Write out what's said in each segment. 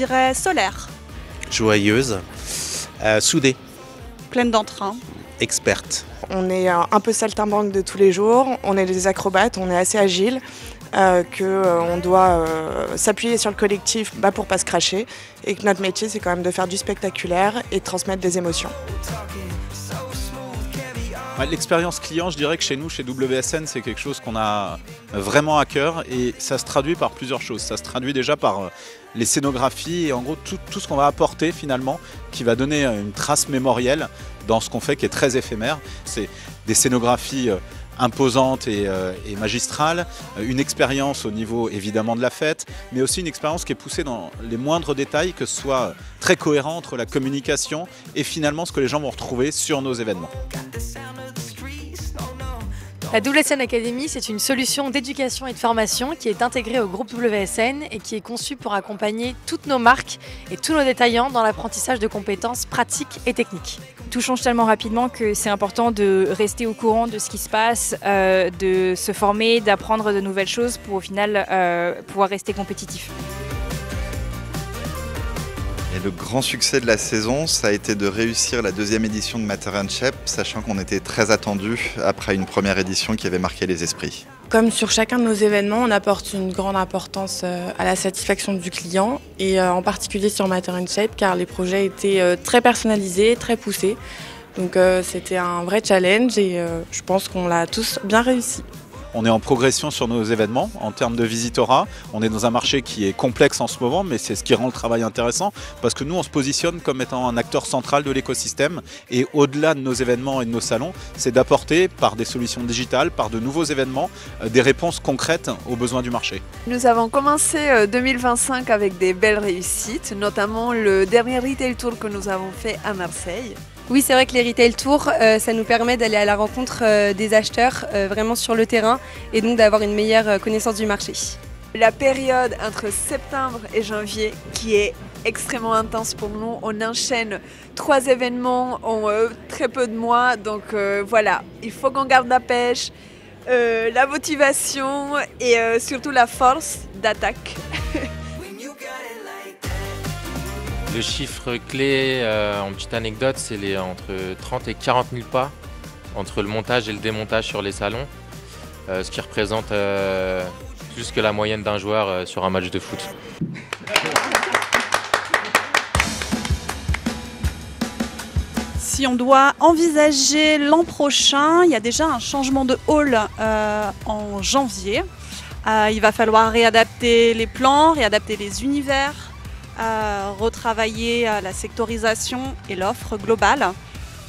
dirais solaire, Joyeuse, soudée, pleine d'entrain. experte. On est un peu saltimbanque de tous les jours, on est des acrobates, on est assez agile, qu'on doit s'appuyer sur le collectif pour pas se cracher et que notre métier c'est quand même de faire du spectaculaire et de transmettre des émotions. L'expérience client, je dirais que chez nous, chez WSN, c'est quelque chose qu'on a vraiment à cœur et ça se traduit par plusieurs choses. Ça se traduit déjà par les scénographies et en gros tout ce qu'on va apporter finalement qui va donner une trace mémorielle dans ce qu'on fait qui est très éphémère. C'est des scénographies imposante et magistrale, une expérience au niveau évidemment de la fête, mais aussi une expérience qui est poussée dans les moindres détails, que ce soit très cohérent entre la communication et finalement ce que les gens vont retrouver sur nos événements. La WSN Academy, c'est une solution d'éducation et de formation qui est intégrée au groupe WSN et qui est conçue pour accompagner toutes nos marques et tous nos détaillants dans l'apprentissage de compétences pratiques et techniques. Tout change tellement rapidement que c'est important de rester au courant de ce qui se passe, de se former, d'apprendre de nouvelles choses pour au final pouvoir rester compétitif. Et le grand succès de la saison, ça a été de réussir la deuxième édition de Matter & Shape, sachant qu'on était très attendus après une première édition qui avait marqué les esprits. Comme sur chacun de nos événements, on apporte une grande importance à la satisfaction du client et en particulier sur Matter & Shape car les projets étaient très personnalisés, très poussés. Donc c'était un vrai challenge et je pense qu'on l'a tous bien réussi. On est en progression sur nos événements en termes de visitorat. On est dans un marché qui est complexe en ce moment, mais c'est ce qui rend le travail intéressant parce que nous, on se positionne comme étant un acteur central de l'écosystème et au-delà de nos événements et de nos salons, c'est d'apporter par des solutions digitales, par de nouveaux événements, des réponses concrètes aux besoins du marché. Nous avons commencé 2025 avec des belles réussites, notamment le dernier Retail Tour que nous avons fait à Marseille. Oui, c'est vrai que les Retail Tours, ça nous permet d'aller à la rencontre des acheteurs vraiment sur le terrain et donc d'avoir une meilleure connaissance du marché. La période entre septembre et janvier qui est extrêmement intense pour nous. On enchaîne 3 événements en très peu de mois, donc voilà, il faut qu'on garde la pêche, la motivation et surtout la force d'attaque. Le chiffre clé, en petite anecdote, c'est entre 30 et 40 000 pas entre le montage et le démontage sur les salons, ce qui représente plus que la moyenne d'un joueur sur un match de foot. Si on doit envisager l'an prochain, il y a déjà un changement de hall en janvier. Il va falloir réadapter les plans, réadapter les univers, retravailler la sectorisation et l'offre globale.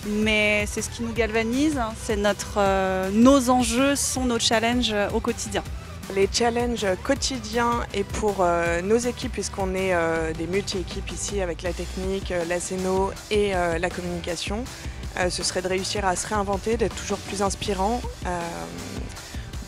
Mais c'est ce qui nous galvanise, c'est nos enjeux sont nos challenges au quotidien. Les challenges quotidiens et pour nos équipes, puisqu'on est des multi-équipes ici avec la technique, la scéno et la communication, ce serait de réussir à se réinventer, d'être toujours plus inspirant,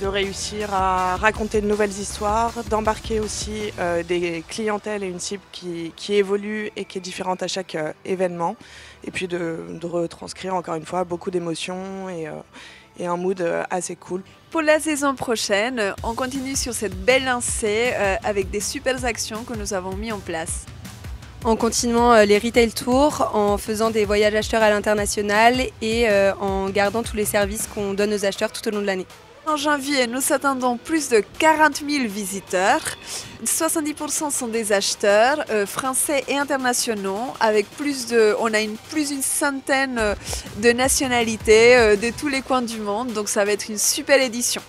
de réussir à raconter de nouvelles histoires, d'embarquer aussi des clientèles et une cible qui évolue et qui est différente à chaque événement, et puis de retranscrire encore une fois beaucoup d'émotions et un mood assez cool. Pour la saison prochaine, on continue sur cette belle lancée avec des super actions que nous avons mis en place. En continuant les Retail Tours, en faisant des voyages acheteurs à l'international et en gardant tous les services qu'on donne aux acheteurs tout au long de l'année. En janvier, nous attendons plus de 40 000 visiteurs. 70% sont des acheteurs français et internationaux. Avec on a plus d'une centaine de nationalités de tous les coins du monde. Donc ça va être une super édition.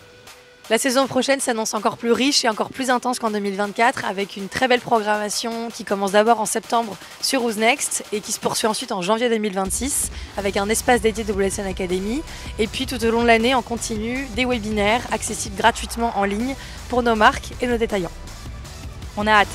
La saison prochaine s'annonce encore plus riche et encore plus intense qu'en 2024 avec une très belle programmation qui commence d'abord en septembre sur Who's Next et qui se poursuit ensuite en janvier 2026 avec un espace dédié WSN Academy et puis tout au long de l'année en continu des webinaires accessibles gratuitement en ligne pour nos marques et nos détaillants. On a hâte.